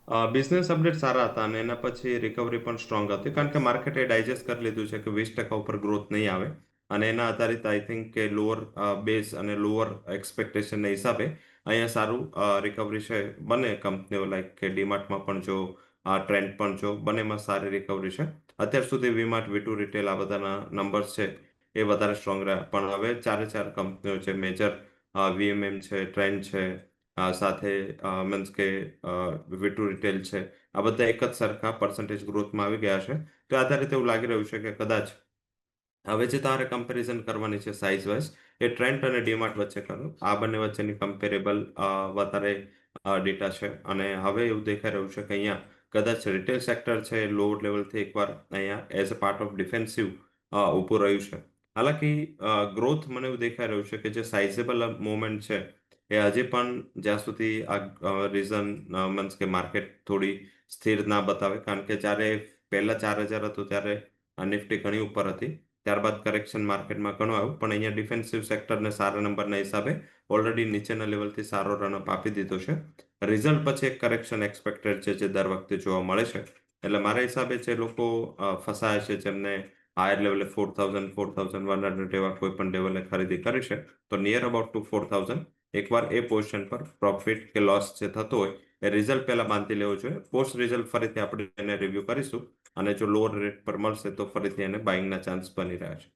Business update સારા હતા અને એના પછી રિકવરી પણ સ્ટ્રોંગ હતી કારણ કે માર્કેટે ડાયજેસ્ટ કરી લીધું છે કે 20% ઉપર ગ્રોથ નહીં આવે અને એના આધારિત આઈ થિંક કે લોઅર બેઝ અને લોઅર એક્સપેક્ટેશનના હિસાબે અહીંયા સારું રિકવરી છે બંને કંપનીઓ લાઈક કે ડીમાર્ટમાં પણ જો ટ્રેન્ડ પણ જો બંનેમાં સારી રિકવરી છે. અત્યાર સુધી વીમાર્ટ વી2 રિટેલ આ બધાના નંબર્સ છે એ વધારે સ્ટ્રોંગ રહ્યા પણ હવે ચારે ચાર કંપનીઓ છે મેજર વીએમએમ છે ટ્રેન્ડ છે સાથે મીન્સ કે વી2 રિટેલ છે આ બધા એક જ સરખા પર્સન્ટેજ ગ્રોથમાં આવી ગયા છે. તો આધારિત એવું લાગી રહ્યું છે કે કદાચ હવે જે તમારે કમ્પેરિઝન કરવાની છે સાઇઝ વાઇઝ એ ટ્રેન્ટ અને ડીમાર્ટ વચ્ચે કરો આ બંને વચ્ચેની કમ્પેરેબલ વધારે ડેટા છે અને હવે એવું દેખાઈ રહ્યું છે કે અહીંયા કદાચ રિટેલ સેક્ટર છે લો લેવલથી એકવાર અહીંયા as a part of defensive ઊભું રહ્યું છે. હાલાકી ગ્રોથ મને એવું દેખાઈ રહ્યું છે કે જે સાઇઝેબલ મુવમેન્ટ છે એ હજી પણ જ્યાં સુધી આ રીઝન મીન્સ કે માર્કેટ થોડી સ્થિર ના બતાવે કારણ કે જ્યારે પહેલા 4,000 હતું ત્યારે નિફ્ટી ઘણી ઉપર હતી ત્યારબાદ કરેક્શન માર્કેટમાં ઘણું આવ્યું પણ અહીંયા ડિફેન્સિવ સેક્ટરને સારા નંબરના હિસાબે ઓલરેડી નીચેના લેવલથી સારો રનઅપ આપી દીધો છે. રિઝલ્ટ પછી એક કરેક્શન એક્સપેક્ટેડ છે જે દર વખતે જોવા મળે છે એટલે મારા હિસાબે જે લોકો ફસાય છે જેમને હાયર લેવલે 4,000 4,100 એવા કોઈ પણ લેવલે ખરીદી કરી છે તો નિયર અબાઉટ ટુ 4,000 એકવાર એ પોઝિશન પર પ્રોફિટ કે લોસ જે થતો હોય એ રિઝલ્ટ પહેલા બાંધી લેવો જોઈએ. પોસ્ટ રિઝલ્ટ ફરીથી આપણે એને રિવ્યુ કરીશું અને જો લોઅર રેટ પર મળશે તો ફરીથી એને બાઇંગના ચાન્સ બની રહ્યા છે.